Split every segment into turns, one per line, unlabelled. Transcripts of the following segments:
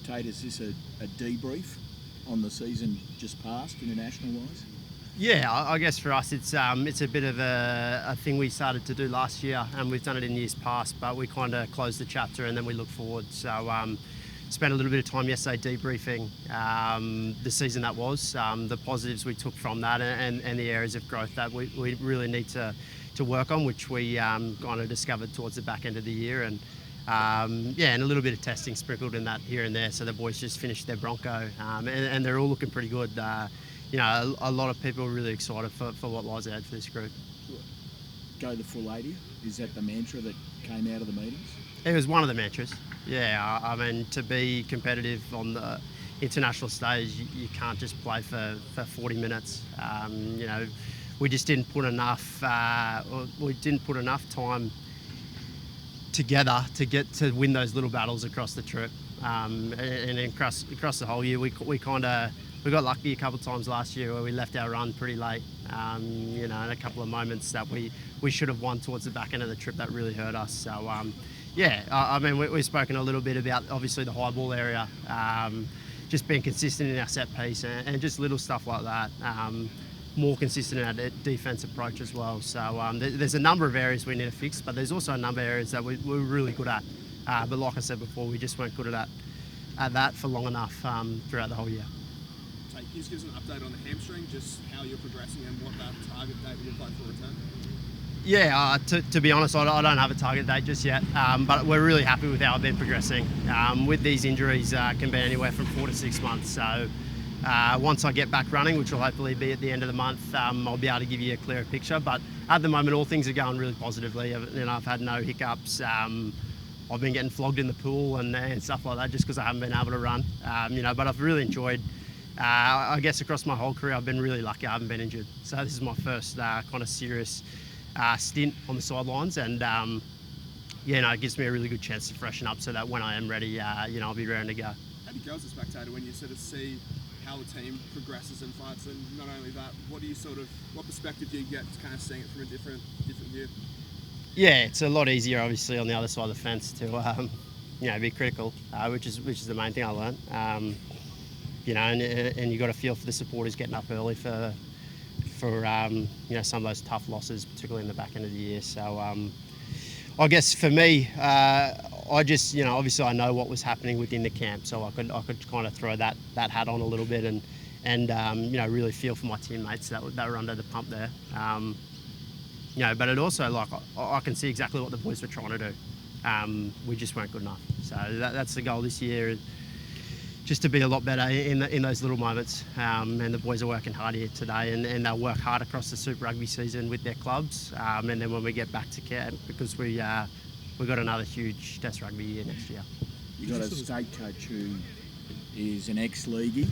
Tate, is this a debrief on the season just past, international-wise?
Yeah, I guess for us it's a bit of a thing we started to do last year, and we've done it in years past, but we kind of closed the chapter and then we look forward. So spent a little bit of time yesterday debriefing the season that was, the positives we took from that, and the areas of growth that we really need to work on, which we kind of discovered towards the back end of the year. And and a little bit of testing sprinkled in that here and there. So the boys just finished their Bronco, and they're all looking pretty good. A lot of people are really excited for what lies ahead for this group.
Go the full 80? Is that the mantra that came out of the meetings?
It was one of the mantras. Yeah, I mean, to be competitive on the international stage, you can't just play for 40 minutes. We just didn't put enough. We didn't put enough time together to get to win those little battles across the trip, and across the whole year. We got lucky a couple of times last year where we left our run pretty late, in a couple of moments that we should have won towards the back end of the trip that really hurt us. So we've spoken a little bit about obviously the high ball area, just being consistent in our set piece and just little stuff like that. More consistent in our defence approach as well. So there's a number of areas we need to fix, but there's also a number of areas that we're really good at. But like I said before, we just weren't good at that for long enough throughout the whole year.
Can you just give us an update on the hamstring, just how you're progressing and what that target date will look like for return?
Yeah, to be honest, I don't have a target date just yet, but we're really happy with how I've been progressing. With these injuries, can be anywhere from 4 to 6 months. So once I get back running, which will hopefully be at the end of the month, I'll be able to give you a clearer picture. But at the moment, all things are going really positively. I've had no hiccups. I've been getting flogged in the pool and stuff like that just because I haven't been able to run. But I've really enjoyed. I guess across my whole career, I've been really lucky. I haven't been injured. So this is my first kind of serious stint on the sidelines, and it gives me a really good chance to freshen up so that when I am ready, I'll be ready to go.
How do you go as a spectator when you sort of see how the team progresses in fights, and not only that, what perspective do you get to kind of seeing it from a different view?
Yeah, it's a lot easier, obviously, on the other side of the fence to be critical, which is the main thing I learned. And you got to feel for the supporters getting up early for some of those tough losses, particularly in the back end of the year. So I guess for me, I just obviously I know what was happening within the camp, so I could kind of throw that hat on a little bit and really feel for my teammates that were under the pump there. But it also I can see exactly what the boys were trying to do. We just weren't good enough. So that's the goal this year. Just to be a lot better in those little moments, and the boys are working hard here today, and they'll work hard across the Super Rugby season with their clubs, and then when we get back to camp, because we've got another huge Test Rugby year next year.
You've got a state coach who is an ex-leaguey.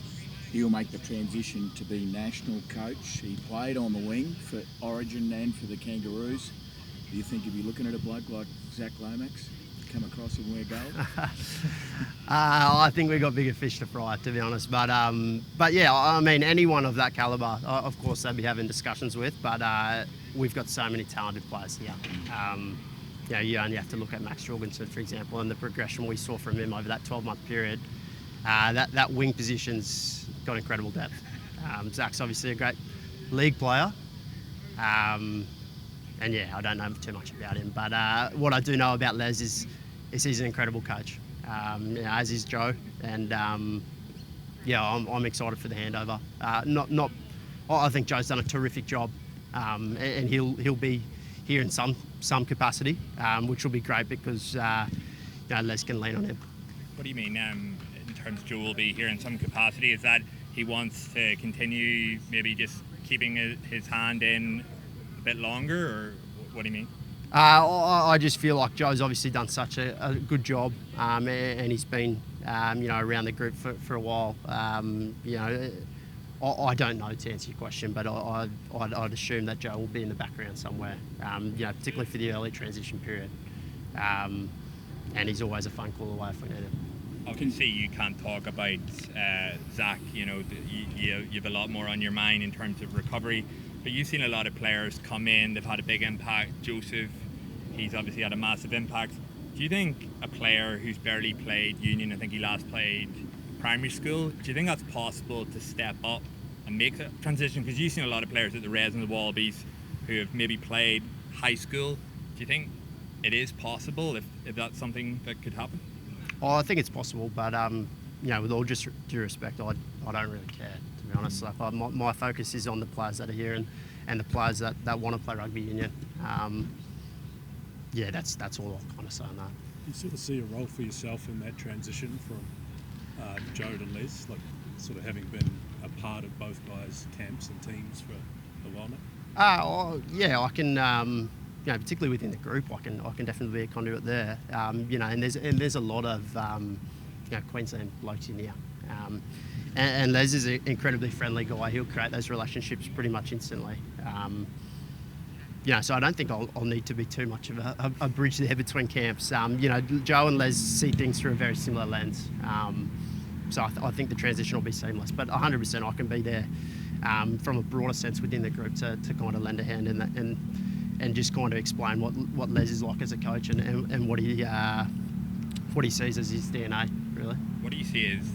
He'll make the transition to be national coach. He played on the wing for Origin and for the Kangaroos. Do you think you'd be looking at a bloke like Zach Lomax come across and wear gold?
I think we've got bigger fish to fry, to be honest. But yeah, I mean, anyone of that calibre, of course, they'd be having discussions with. But we've got so many talented players here. You only have to look at Max Jorgensen, for example, and the progression we saw from him over that 12-month period. That wing position's got incredible depth. Zach's obviously a great league player. And yeah, I don't know too much about him, but what I do know about Les is he's an incredible coach, as is Joe, and I'm excited for the handover. I think Joe's done a terrific job, and he'll be here in some capacity, which will be great because Les can lean on him.
What do you mean in terms of Joe will be here in some capacity? Is that he wants to continue maybe just keeping his hand in a bit longer, or what do you mean?
I just feel like Joe's obviously done such a good job, and he's been around the group for a while. I don't know to answer your question, but I'd assume that Joe will be in the background somewhere, particularly for the early transition period. And he's always a phone call away if we need him.
I can see you can't talk about Zach. You've a lot more on your mind in terms of recovery. But you've seen a lot of players come in, they've had a big impact. Joseph, he's obviously had a massive impact. Do you think a player who's barely played union, I think he last played primary school, do you think that's possible to step up and make that transition? Because you've seen a lot of players at the Reds and the Wallabies who have maybe played high school. Do you think it is possible if that's something that could happen?
Oh, I think it's possible, but with all just due respect, I don't really care, to be honest. Like, my focus is on the players that are here and the players that want to play rugby union. That's all I'll kind of say on that.
You sort of see a role for yourself in that transition from Joe to Les, like sort of having been a part of both guys' camps and teams for a while now?
I can. Particularly within the group, I can definitely be a conduit there. And there's a lot of Queensland blokes in here. And Les is an incredibly friendly guy. He'll create those relationships pretty much instantly. So I don't think I'll need to be too much of a bridge there between camps. Joe and Les see things through a very similar lens. So I think the transition will be seamless. But 100% I can be there from a broader sense within the group to kind of lend a hand in that and just kind of explain what Les is like as a coach and what he sees as his DNA, really.
What do you see as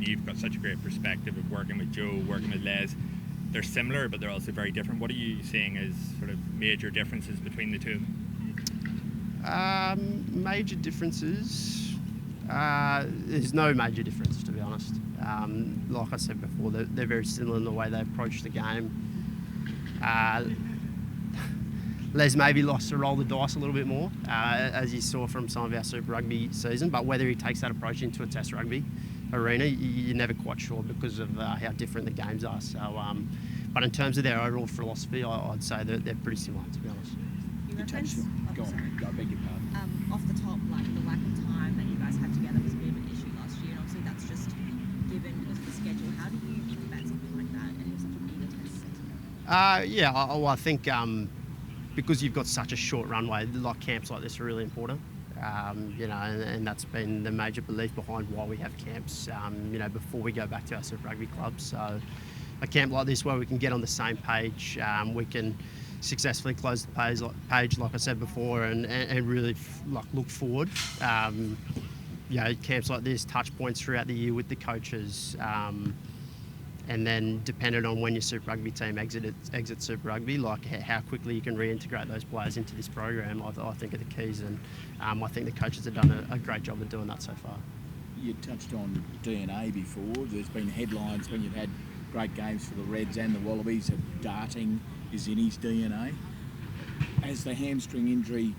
you've got such a great perspective of working with Joe, working with Les. They're similar, but they're also very different. What are you seeing as sort of major differences between the two?
Major differences? There's no major difference, to be honest. Like I said before, they're very similar in the way they approach the game. Les maybe lost to roll the dice a little bit more, as you saw from some of our Super Rugby season, but whether he takes that approach into a Test Rugby arena, you're never quite sure because of how different the games are. So, but in terms of their overall philosophy, I'd say that they're pretty similar, to be honest.
You referenced,
Go on, I beg your pardon.
off the top, like the lack of time that you guys had together was a bit of an issue last year, and obviously that's just given with the schedule. How do you combat something like that and have such a bigger test?
I think because you've got such a short runway, like camps like this are really important. And that's been the major belief behind why we have camps, before we go back to our Super Rugby clubs. So a camp like this where we can get on the same page, we can successfully close the page like I said before, and really look forward. Camps like this, touch points throughout the year with the coaches, and then depending on when your Super Rugby team exits Super Rugby, like how quickly you can reintegrate those players into this program, I think are the keys, and I think the coaches have done a great job of doing that so far.
You touched on DNA before. There's been headlines when you've had great games for the Reds and the Wallabies of darting is in his DNA. Has the hamstring injury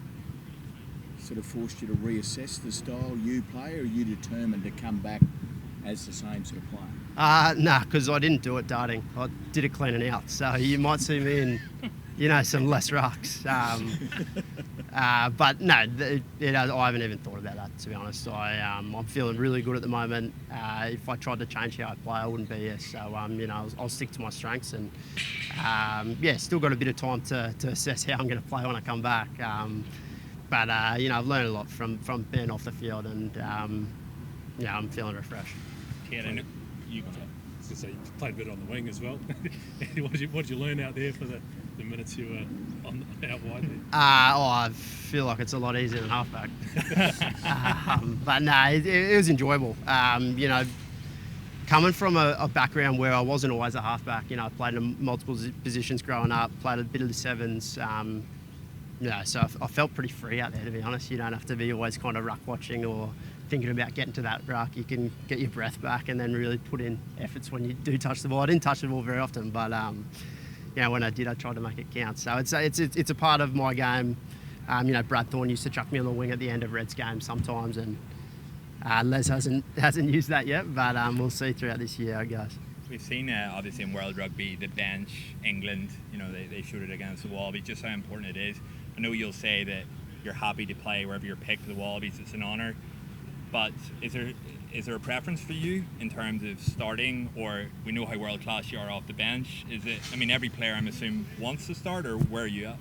sort of forced you to reassess the style you play, or are you determined to come back as the same sort of player?
No, because I didn't do it darting. I did it cleaning out. So you might see me in, some less rucks. But no, I haven't even thought about that, to be honest. I'm feeling really good at the moment. If I tried to change how I play, I wouldn't be here. So, I'll stick to my strengths and, still got a bit of time to assess how I'm going to play when I come back. But I've learned a lot from being off the field and, I'm feeling refreshed.
Yeah,
You played a bit on the wing as well. What did you learn out there for the minutes you were out wide there?
I feel like it's a lot easier than halfback. But no, it was enjoyable. Coming from a background where I wasn't always a halfback, I played in multiple positions growing up, played a bit of the sevens. So I felt pretty free out there, to be honest. You don't have to be always kind of ruck watching or thinking about getting to that ruck. You can get your breath back and then really put in efforts when you do touch the ball. I didn't touch the ball very often, but when I did, I tried to make it count. So it's a part of my game. Brad Thorne used to chuck me on the wing at the end of Reds games sometimes, and Les hasn't used that yet, but we'll see throughout this year how it goes.
We've seen, obviously, in World Rugby, the bench, England, they showed it against the Wallabies, just how important it is. I know you'll say that you're happy to play wherever you're picked for the Wallabies, it's an honour. But is there a preference for you in terms of starting, or we know how world class you are off the bench? Is it? Every player, I'm assuming, wants to start, or where are you at?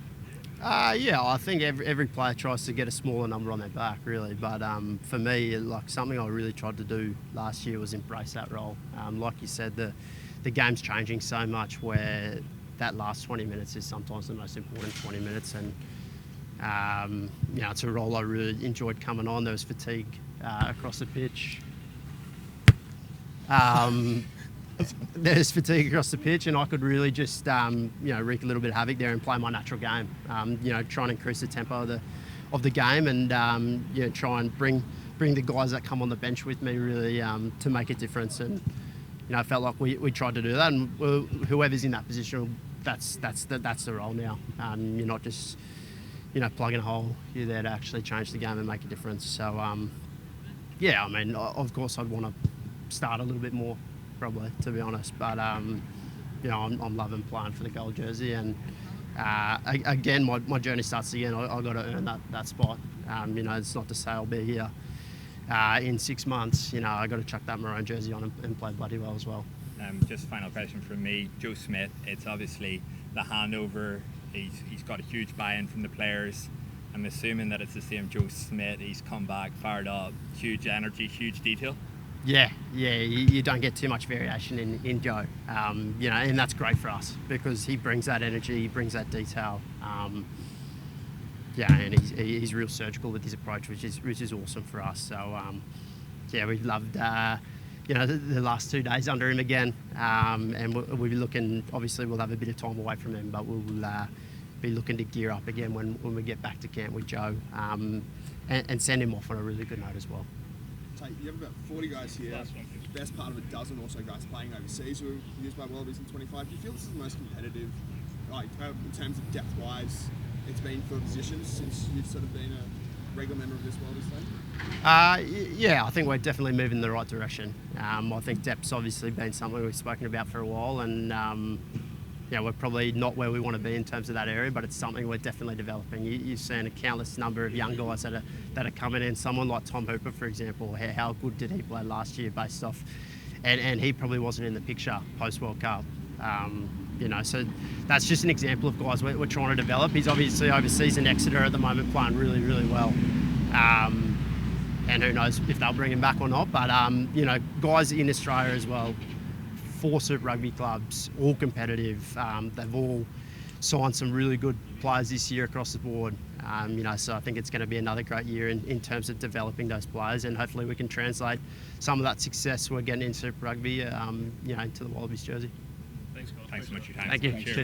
I think every player tries to get a smaller number on their back, really. But for me, like something I really tried to do last year was embrace that role. Like you said, the game's changing so much, where that last 20 minutes is sometimes the most important 20 minutes, and You know, it's a role I really enjoyed coming on. There was fatigue across the pitch. There's fatigue across the pitch, and I could really just you know, wreak a little bit of havoc there and play my natural game. You know, try and increase the tempo of the game, and you know, try and bring the guys that come on the bench with me really to make a difference. And you know, I felt like we tried to do that, and whoever's in that position, that's the role now. You're not just, you know, plugging a hole. You're there to actually change the game and make a difference. So yeah, I mean, of course I'd want to start a little bit more, probably, to be honest. But you know, I'm loving playing for the gold jersey, and again, my journey starts again. I got to earn that spot. You know, it's not to say I'll be here in 6 months. You know, I got to chuck that maroon jersey on and play bloody well as well.
Just final question from me, Joe Smith. It's obviously the handover. He's got a huge buy-in from the players. I'm assuming that it's the same Joe Smith. He's come back fired up, huge energy, huge detail. Yeah, you don't get too much variation in Joe, you know, and that's great for us because he brings that energy, he brings that detail. Yeah, and he's real surgical with his approach, which is awesome for us. So yeah, we've loved you know, the last 2 days under him again, and we'll be looking. Obviously, we'll have a bit of time away from him, but we'll be looking to gear up again when we get back to camp with Joe, and send him off on a really good note as well.
Tate, you have about 40 guys here. Best part of a dozen or so guys playing overseas who were used by Wallabies in 25. Do you feel this is the most competitive, like in terms of depth-wise, it's been for positions since you've sort of been a regular member of this Wallabies team?
Yeah, I think we're definitely moving in the right direction. I think depth's obviously been something we've spoken about for a while, and yeah, we're probably not where we want to be in terms of that area, but it's something we're definitely developing. You've seen a countless number of young guys that are coming in. Someone like Tom Hooper, for example, how good did he play last year based off, and he probably wasn't in the picture post World Cup. You know, so that's just an example of guys we're trying to develop. He's obviously overseas in Exeter at the moment, playing really, really well. And who knows if they'll bring him back or not. But you know, guys in Australia as well. 4 Super Rugby clubs, all competitive. They've all signed some really good players this year across the board. You know, so I think it's going to be another great year in terms of developing those players, and hopefully we can translate some of that success we're getting in Super Rugby, you know, into the Wallabies jersey.
Thanks so much for your time.
Thank you.
Cheers.
Cheers.